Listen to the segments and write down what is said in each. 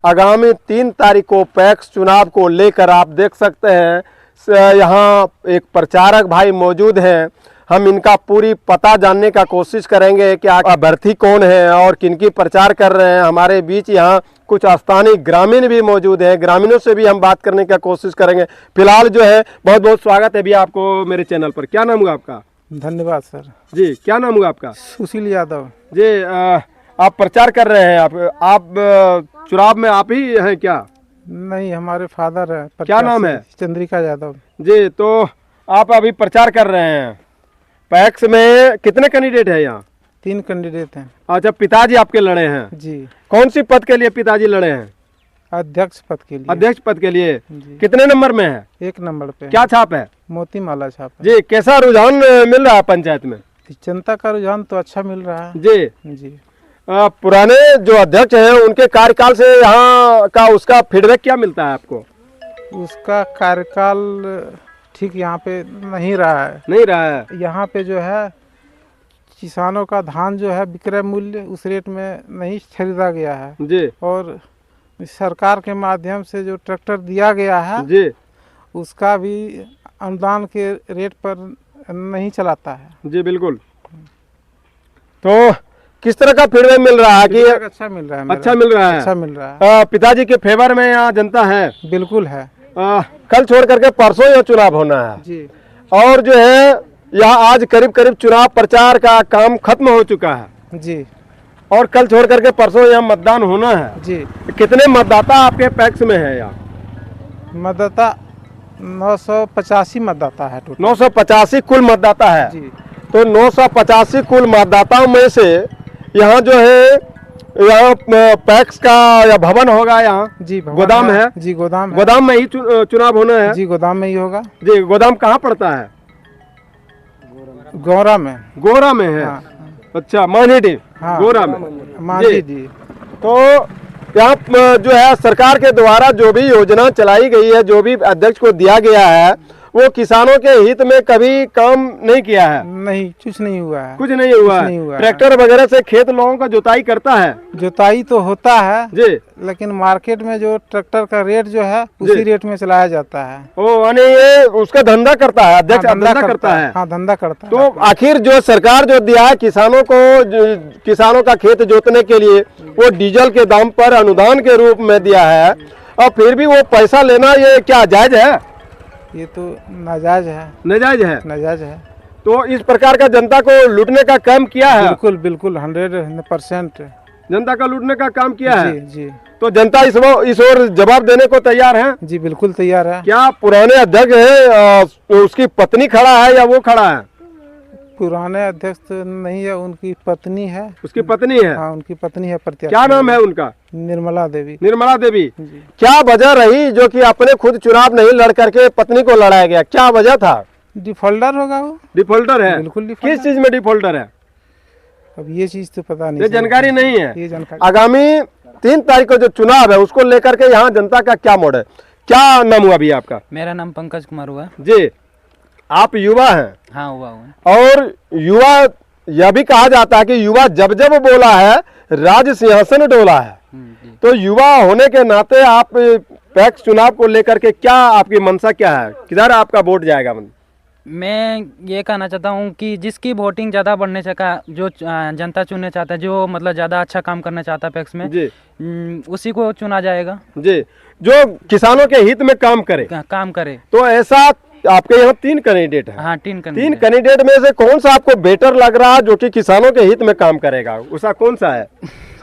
आगामी 3 तारीख को पैक्स चुनाव को लेकर आप देख सकते हैं यहाँ एक प्रचारक भाई मौजूद हैं। हम इनका पूरी पता जानने का कोशिश करेंगे कि अभ्यर्थी कौन है और किनकी प्रचार कर रहे हैं। हमारे बीच यहाँ कुछ स्थानीय ग्रामीण भी मौजूद हैं, ग्रामीणों से भी हम बात करने का कोशिश करेंगे। फिलहाल जो है बहुत बहुत स्वागत है भैया आपको मेरे चैनल पर। क्या नाम हुआ आपका? धन्यवाद सर जी, क्या नाम हुआ आपका? सुशील यादव जी। आप प्रचार कर रहे हैं, आप चुनाव में आप ही हैं क्या? नहीं, हमारे फादर है। क्या नाम है? चंद्रिका यादव जी। तो आप अभी प्रचार कर रहे हैं। पैक्स में कितने कैंडिडेट हैं यहाँ? 3 कैंडिडेट हैं। अच्छा, पिताजी आपके लड़े हैं? जी। कौन सी पद के लिए पिताजी लड़े हैं? अध्यक्ष पद के लिए। अध्यक्ष पद के लिए। जी। कितने नंबर में है? 1 नंबर पे। क्या छाप है? मोती माला छाप है। जी। कैसा रुझान मिल रहा है पंचायत में? जनता का रुझान तो अच्छा मिल रहा है। जी जी। पुराने जो अध्यक्ष हैं उनके कार्यकाल से यहाँ का उसका फीडबैक क्या मिलता है आपको? उसका कार्यकाल ठीक यहाँ पे नहीं रहा है। नहीं रहा है। यहाँ पे जो है किसानों का धान जो है विक्रय मूल्य उस रेट में नहीं खरीदा गया है। जी। और सरकार के माध्यम से जो ट्रैक्टर दिया गया है जी, उसका भी अनुदान के रेट पर नहीं चलाता है। जी बिल्कुल। तो किस तरह का फीडबैक मिल रहा है कि अच्छा मिल रहा है? अच्छा मिल रहा है। अच्छा मिल रहा है। पिताजी के फेवर में यहाँ जनता है? बिल्कुल है। कल छोड़ करके परसों यह चुनाव होना है जी। और जो है यहाँ आज करीब करीब चुनाव प्रचार का काम खत्म हो चुका है जी। और कल छोड़ करके परसों यहाँ मतदान होना है जी। कितने मतदाता आपके पैक्स में है यहाँ? मतदाता 985 मतदाता है टोटल। 985 कुल मतदाता है जी। तो 985 कुल मतदाताओं में से यहाँ जो है यहाँ पैक्स का या भवन होगा यहाँ? जी। गोदाम है? जी, गोदाम है। गोदाम में ही चुनाव होना है? जी, गोदाम में ही होगा। जी। गोदाम कहाँ पड़ता है? गौरा में। गोरा में है। हाँ। अच्छा, मानेडी। हाँ, गोरा में। मांझी जी। तो यहाँ जो है सरकार के द्वारा जो भी योजना चलाई गई है, जो भी अध्यक्ष को दिया गया है, वो किसानों के हित में कभी काम नहीं किया है? नहीं, कुछ नहीं हुआ है। कुछ नहीं हुआ है। ट्रैक्टर वगैरह से खेत लोगों का जुताई करता है? जुताई तो होता है जी, लेकिन मार्केट में जो ट्रैक्टर का रेट जो है उसी रेट में चलाया जाता है। ओ, यानी ये उसका धंधा करता है अध्यक्ष? हाँ, धंधा करता है। हाँ, धंधा करता है। तो आखिर जो सरकार जो दिया है किसानों को, किसानों का खेत जोतने के लिए वो डीजल के दाम पर अनुदान के रूप में दिया है और फिर भी वो पैसा लेना ये क्या जायज है? ये तो नाजायज है। नाजायज है। नाजायज है। तो इस प्रकार का जनता को लूटने का काम किया है? बिल्कुल बिल्कुल 100% जनता का लूटने का काम किया है। जी। जी। तो जनता इस ओर जवाब देने को तैयार है? जी, बिल्कुल तैयार है। क्या पुराने अध्यक्ष है उसकी पत्नी खड़ा है या वो खड़ा है? पुराने अध्यक्ष तो नहीं है, उनकी पत्नी है। उसकी पत्नी है? हाँ, उनकी पत्नी है प्रत्याशी। क्या नाम है उनका? निर्मला देवी। निर्मला देवी। जी। क्या वजह रही जो कि अपने खुद चुनाव नहीं लड़ करके पत्नी को लड़ाया गया? क्या वजह था? डिफॉल्टर होगा वो। डिफॉल्टर है? बिल्कुल डिफॉल्टर। किस चीज में डिफॉल्टर है? अब ये चीज तो पता नहीं, ये जानकारी नहीं है। ये जानकारी। आगामी 3 तारीख को जो चुनाव है उसको लेकर के यहाँ जनता का क्या मोड है? क्या नाम हुआ भैया आपका? मेरा नाम पंकज कुमार हुआ। जी। आप युवा हैं? हाँ, हुआ। और युवा यह भी कहा जाता है कि युवा जब जब बोला है राज सिंहासन डोला है। तो युवा होने के नाते आप पैक्स चुनाव को लेकर के क्या आपकी मंशा क्या है? किधर आपका वोट जाएगा? मैं ये कहना चाहता हूँ कि जिसकी वोटिंग ज़्यादा बढ़ने से का जो जनता चुनने चाहता है, जो मतलब ज़्यादा अच्छा काम करना चाहता है पैक्स में जी, उसी को चुना जाएगा। जी, जो किसानों के हित में काम करे। काम करे। तो ऐसा आपके यहाँ 3 कैंडिडेट है? हाँ, 3 कैंडिडेट में से कौन सा आपको बेटर लग रहा है जो कि किसानों के हित में काम करेगा? उसका कौन सा है?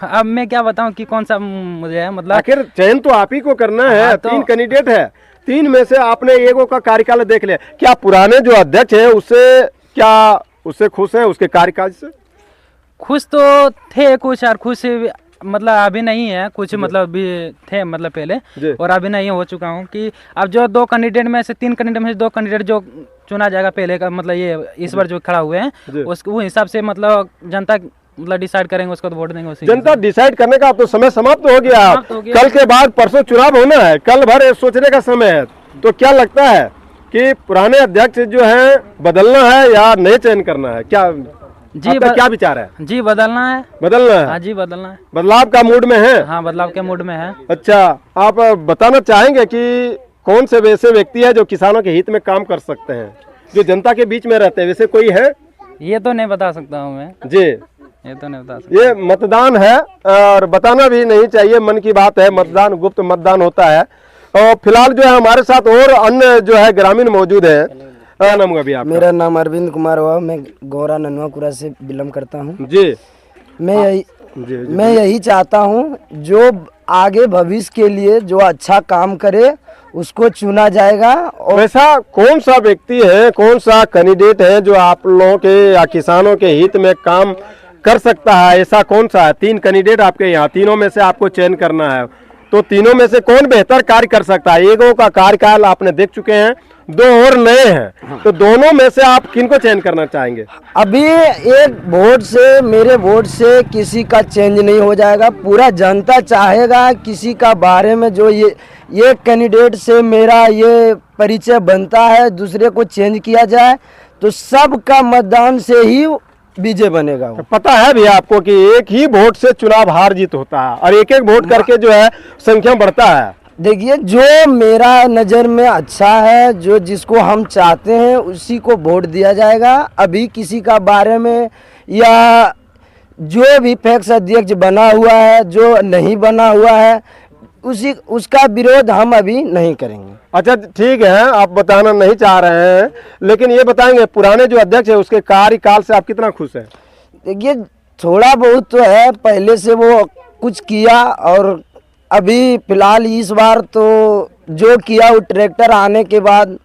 अब मैं क्या बताऊं कि कौन सा मुझे है, मतलब आखिर चयन तो आप ही को करना है। हाँ, तो 3 कैंडिडेट है, 3 में से आपने एगो का कार्यकाल देख लिया। क्या पुराने जो अध्यक्ष है उससे खुश है, उसके कार्यकाल से? खुश तो थे कुछ और खुश मतलब अभी नहीं है कुछ, मतलब भी थे मतलब पहले और अभी नहीं हो चुका हूँ कि अब जो 2 कैंडिडेट में से 3 कैंडिडेट में से 2 कैंडिडेट जो चुना जाएगा पहले का, मतलब ये इस बार जो खड़ा हुए हैं उसको हिसाब से मतलब जनता मतलब डिसाइड करेंगे, उसको तो वोट देंगे। उसी जनता डिसाइड करने का अब तो समय समाप्त हो गया। कल के बाद परसों चुनाव होना है, कल भर सोचने का समय है। तो क्या लगता है कि पुराने अध्यक्ष जो है बदलना है या नए चयन करना है? क्या जी, आपका क्या विचार है? जी बदलना है। बदलना है? हाँ जी बदलना है। बदलाव का मूड में है? हाँ बदलाव के मूड में है। अच्छा, आप बताना चाहेंगे कि कौन से वैसे व्यक्ति है जो किसानों के हित में काम कर सकते हैं, जो जनता के बीच में रहते हैं, वैसे कोई है? ये तो नहीं बता सकता हूँ मैं, जी, ये तो नहीं बता सकता। ये मतदान है और बताना भी नहीं चाहिए, मन की बात है, मतदान गुप्त मतदान होता है। और फिलहाल जो है हमारे साथ और अन्य जो है ग्रामीण मौजूद है। क्या नाम हुआ अभी आपका? मेरा नाम अरविंद कुमार हुआ, मैं गौरा ननवाकुरा से बिलोंग करता हूँ। जी मैं यही चाहता हूँ जो आगे भविष्य के लिए जो अच्छा काम करे उसको चुना जाएगा। और वैसा कौन सा व्यक्ति है, कौन सा कैंडिडेट है जो आप लोगों के या किसानों के हित में काम कर सकता है, ऐसा कौन सा है? 3 कैंडिडेट आपके यहाँ, तीनों में से आपको चयन करना है, तो तीनों में से कौन बेहतर कार्य कर सकता है? एगो का कार्यकाल आपने देख चुके हैं, 2 और नए हैं, तो दोनों में से आप किनको चयन करना चाहेंगे? अभी एक वोट से, मेरे वोट से किसी का चेंज नहीं हो जाएगा। पूरा जनता चाहेगा किसी का बारे में जो ये कैंडिडेट से मेरा ये परिचय बनता है, दूसरे को चेंज किया जाए तो सबका मतदान से ही विजय बनेगा। पता है भी आपको कि एक ही वोट से चुनाव हार जीत होता है और एक एक वोट करके जो है संख्या बढ़ता है। देखिए, जो मेरा नज़र में अच्छा है, जो जिसको हम चाहते हैं उसी को वोट दिया जाएगा। अभी किसी का बारे में या जो भी पैक्स अध्यक्ष बना हुआ है, जो नहीं बना हुआ है, उसका विरोध हम अभी नहीं करेंगे। अच्छा ठीक है, आप बताना नहीं चाह रहे हैं, लेकिन ये बताएंगे पुराने जो अध्यक्ष है उसके कार्यकाल से आप कितना खुश हैं? देखिए, थोड़ा बहुत तो है, पहले से वो कुछ किया और अभी फिलहाल इस बार तो जो किया वो ट्रैक्टर आने के बाद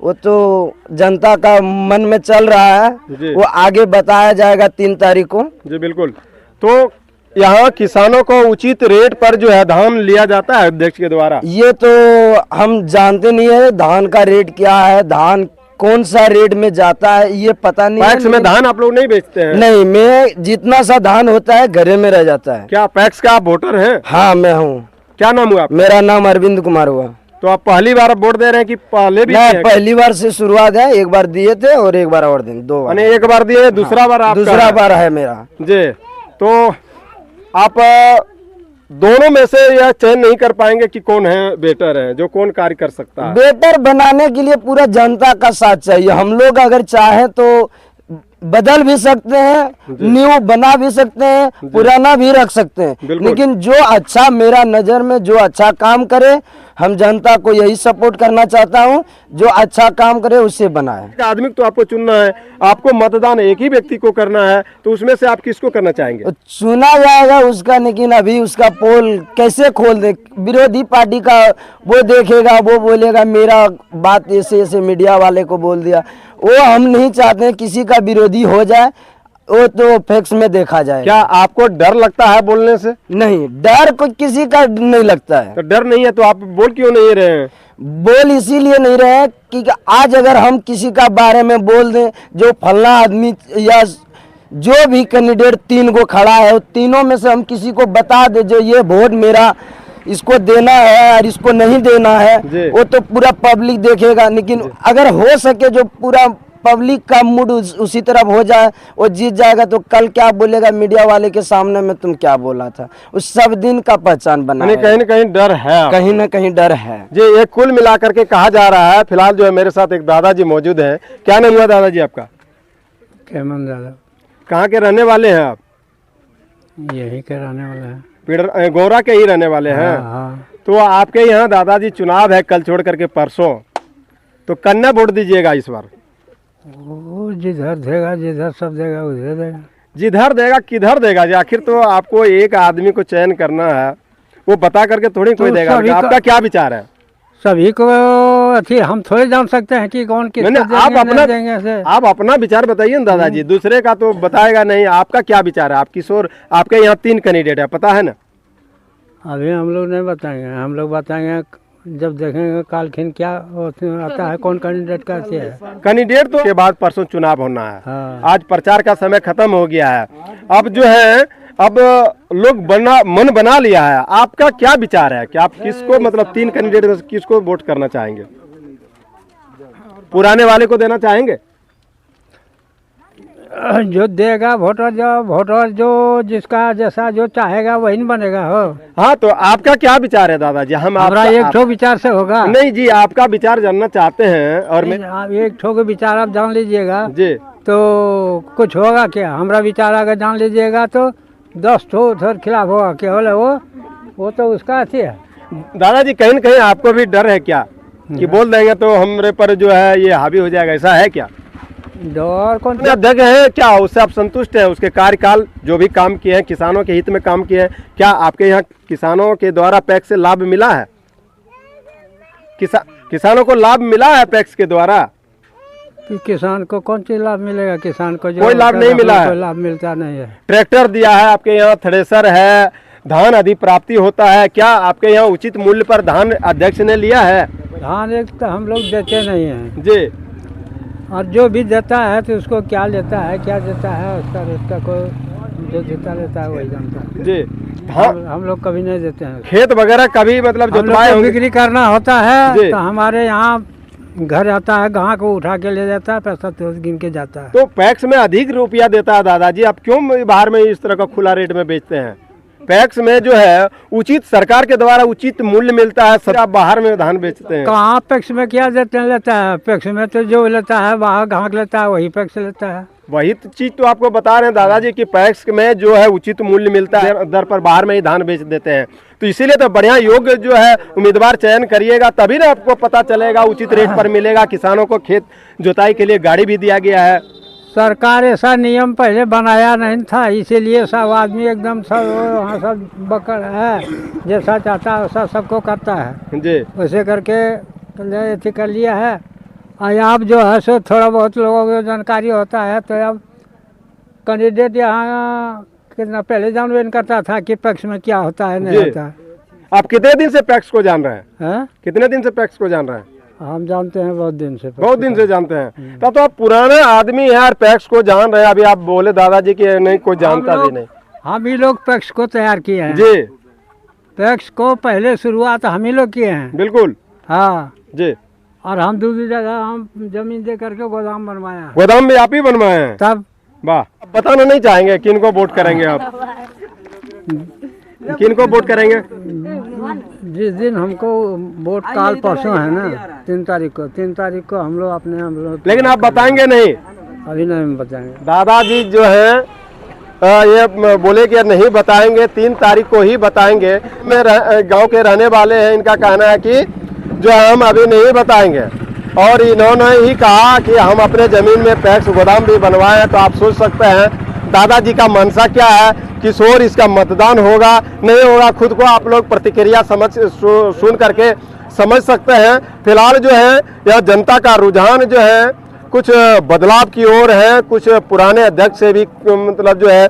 वो तो जनता का मन में चल रहा है, वो आगे बताया जाएगा 3 तारीख को। जी बिल्कुल। तो यहाँ किसानों को उचित रेट पर जो है धान लिया जाता है अध्यक्ष के द्वारा? ये तो हम जानते नहीं है धान का रेट क्या है, धान कौन सा रेट में जाता है ये पता नहीं पैक्स में धान आप लोग नहीं बेचते हैं? नहीं, मैं जितना सा धान होता है घरे में रह जाता है। क्या पैक्स का आप वोटर हैं? हाँ मैं हूँ। क्या नाम हुआ आपका? मेरा नाम अरविंद कुमार हुआ। तो आप पहली बार वोट दे रहे हैं कि पहले भी? मैं पहली बार से शुरुआत है, एक बार दिए थे और एक बार और दिन 2 बार। एक बार दिए, दूसरा बार आपका? दूसरा बार है मेरा। जी, तो आप दोनों में से यह चयन नहीं कर पाएंगे कि कौन है बेटर है, जो कौन कार्य कर सकता है? बेटर बनाने के लिए पूरा जनता का साथ चाहिए। हम लोग अगर चाहें तो बदल भी सकते हैं, न्यू बना भी सकते हैं, पुराना भी रख सकते हैं, लेकिन जो अच्छा मेरा नज़र में जो अच्छा काम करे, हम जनता को यही सपोर्ट करना चाहता हूं, जो अच्छा काम करे उससे बनाए। आदमी तो आपको चुनना है, आपको मतदान एक ही व्यक्ति को करना है, तो उसमें से आप किसको करना चाहेंगे? चुना जाएगा उसका, लेकिन अभी उसका पोल कैसे खोल दे? विरोधी पार्टी का वो देखेगा, वो बोलेगा मेरा बात ऐसे ऐसे मीडिया वाले को बोल दिया। वो हम नहीं चाहते हैं किसी का विरोधी हो जाए, वो तो फैक्स में देखा जाए। क्या आपको डर लगता है बोलने से? नहीं, डर को किसी का नहीं लगता है। तो डर नहीं है तो आप बोल क्यों नहीं रहे हैं? बोल इसीलिए नहीं रहे हैं कि आज अगर हम किसी का बारे में बोल दें, जो फलना आदमी या जो भी कैंडिडेट 3 को खड़ा है, तीनों में से हम किसी को बता दे जो ये वोट मेरा इसको देना है और इसको नहीं देना है, वो तो पूरा पब्लिक देखेगा। लेकिन अगर हो सके जो पूरा पब्लिक का मूड उसी तरफ हो जाए, वो जीत जाएगा, तो कल क्या बोलेगा मीडिया वाले के सामने में तुम क्या बोला था, उस सब दिन का पहचान बना है। कहीं न कहीं डर है, कहीं न कहीं डर है जी। ये कुल मिलाकर के कहा जा रहा है। फिलहाल जो है मेरे साथ एक दादाजी मौजूद हैं। क्या नाम हुआ दादाजी आपका? केमन दादा। कहाँ के रहने वाले हैं आप? यही के रहने वाला है, गौरा के ही रहने वाले हैं। हाँ। तो आपके यहाँ दादाजी चुनाव है कल छोड़ करके परसों, तो कन्ना वोट दीजिएगा इस बार? वो जिधर देगा, जिधर सब देगा उधर देगा। जिधर देगा किधर देगा जी? आखिर तो आपको एक आदमी को चयन करना है, वो बता करके थोड़ी कोई देगा। आपका क्या विचार है? सभी को अच्छी हम थोड़े जान सकते हैं कि कौन किसको देंगे, आप अपना विचार बताइए ना दादाजी, दूसरे का तो बताएगा नहीं। आपका क्या विचार है? आप किशोर, आपके यहाँ 3 कैंडिडेट है, पता है ना? अभी हम लोग नहीं बताएंगे, हम लोग बताएंगे जब देखेंगे कालखिन क्या आता है, कौन कैंडिडेट कैसे है। कैंडिडेट तो के बाद परसों चुनाव होना है। हाँ। आज प्रचार का समय खत्म हो गया है, अब जो है अब लोग मन बना लिया है। आपका क्या विचार है कि आप किसको, मतलब 3 कैंडिडेट में किसको वोट करना चाहेंगे? पुराने वाले को देना चाहेंगे? जो देगा वोटर जो जिसका जैसा जो चाहेगा वही न बनेगा हो। हाँ, तो आपका क्या विचार है दादाजी? हम हमारा आपका- एक ठो विचार से होगा नहीं जी, आपका विचार जानना चाहते हैं। और मैं आप एक ठो के विचार आप जान लीजिएगा जी तो कुछ होगा क्या? हमारा विचार अगर जान लीजिएगा तो 10 ठो उधर खिलाफ होगा, केवल वो तो उसका अथी है। दादाजी, कहीं न कहीं आपको भी डर है क्या कि बोल देंगे तो हमरे पर जो है ये हावी हो जाएगा, ऐसा है क्या? और कौन अपने अध्यक्ष है क्या, उससे आप संतुष्ट हैं? उसके कार्यकाल जो भी काम किए हैं, किसानों के हित में काम किए हैं, क्या आपके यहाँ किसानों के द्वारा पैक्स से लाभ मिला है? किसानों को लाभ मिला है पैक्स के द्वारा? कि किसान को कौन चीज लाभ मिलेगा? किसान को जो कोई लाभ नहीं मिला है। कोई लाभ मिलता नहीं है। ट्रैक्टर दिया है आपके यहाँ, थ्रेसर है, धान अधिप्राप्ति होता है, क्या आपके यहाँ उचित मूल्य पर धान अध्यक्ष ने लिया है? धान एक तो हम लोग देते नहीं हैं, जी, और जो भी देता है तो उसको क्या लेता है क्या देता है उसका रेट का कोई जो देता लेता है वही जानता है। जी। हाँ, हम लोग कभी नहीं देते हैं। खेत वगैरह कभी मतलब हम लोग जोतवाए को होंगे? बिक्री करना होता है जी। तो हमारे यहाँ घर आता है, गाँव को उठा के ले जाता है, पैसा तुरंत गिन के जाता है। तो पैक्स में अधिक रुपया देता है दादाजी, आप क्यों बाहर में इस तरह का खुला रेट में बेचते हैं? पैक्स में जो है उचित सरकार के द्वारा उचित मूल्य मिलता है, सब आप बाहर में धान बेचते हैं। कहाँ पैक्स में क्या देते लेता है? पैक्स में तो जो लेता है बाहर ग्राहक लेता है वही पैक्स लेता है। वही चीज तो आपको बता रहे हैं दादाजी कि पैक्स में जो है उचित मूल्य मिलता है, दर पर बाहर में ही धान बेच देते हैं। तो इसीलिए तो बढ़िया योग्य जो है उम्मीदवार चयन करिएगा, तभी ना आपको पता चलेगा, उचित रेट पर मिलेगा। किसानों को खेत जोताई के लिए गाड़ी भी दिया गया है। सरकार ऐसा नियम पहले बनाया नहीं था, इसीलिए सब आदमी एकदम सब वहाँ सब बकड़ है, जैसा चाहता है वैसा सबको करता है। जी, वैसे करके अथी कर लिया है। और अब जो है सो थोड़ा बहुत लोगों को जानकारी होता है, तो अब कैंडिडेट यहाँ कितना पहले जानवे नहीं करता था कि पैक्स में क्या होता है नहीं जी। होता है। आप कितने दिन से पैक्स को जान रहे हैं? हैं? कितने दिन से पैक्स को जान रहे हैं? हम जानते हैं बहुत दिन से। बहुत दिन से जानते हैं। तब तो आप पुराने आदमी हैं और पैक्स को जान रहे हैं। अभी आप बोले दादाजी कि नहीं कोई जानता भी नहीं। हम ही लोग पैक्स को तैयार किए हैं। जी, पैक्स को पहले शुरुआत हम ही लोग किए हैं। बिल्कुल हाँ, जी। और हम दूसरी जगह हम जमीन दे करके गोदाम बनवाया है। गोदाम भी आप ही बनवाए हैं? तब वाह। अब बताना नहीं चाहेंगे किनको वोट करेंगे आप? किनको वोट करेंगे? जिस दिन हमको वोट काल परसों है ना, 3 तारीख को हम लोग लेकिन आप बताएंगे नहीं? अभी नहीं बताएंगे। दादाजी जो है ये बोले कि नहीं बताएंगे, 3 तारीख को ही बताएंगे। गांव के रहने वाले हैं, इनका कहना है कि जो हम अभी नहीं बताएंगे। और इन्होंने ही कहा कि हम अपने ज़मीन में पैक्स गोदाम भी बनवाए हैं। तो आप सोच सकते हैं दादाजी का मनसा क्या है, किस ओर इसका मतदान होगा नहीं होगा, खुद को आप लोग प्रतिक्रिया सुन करके समझ सकते हैं। फिलहाल जो है यह जनता का रुझान जो है कुछ बदलाव की ओर है, कुछ पुराने अध्यक्ष से भी मतलब जो है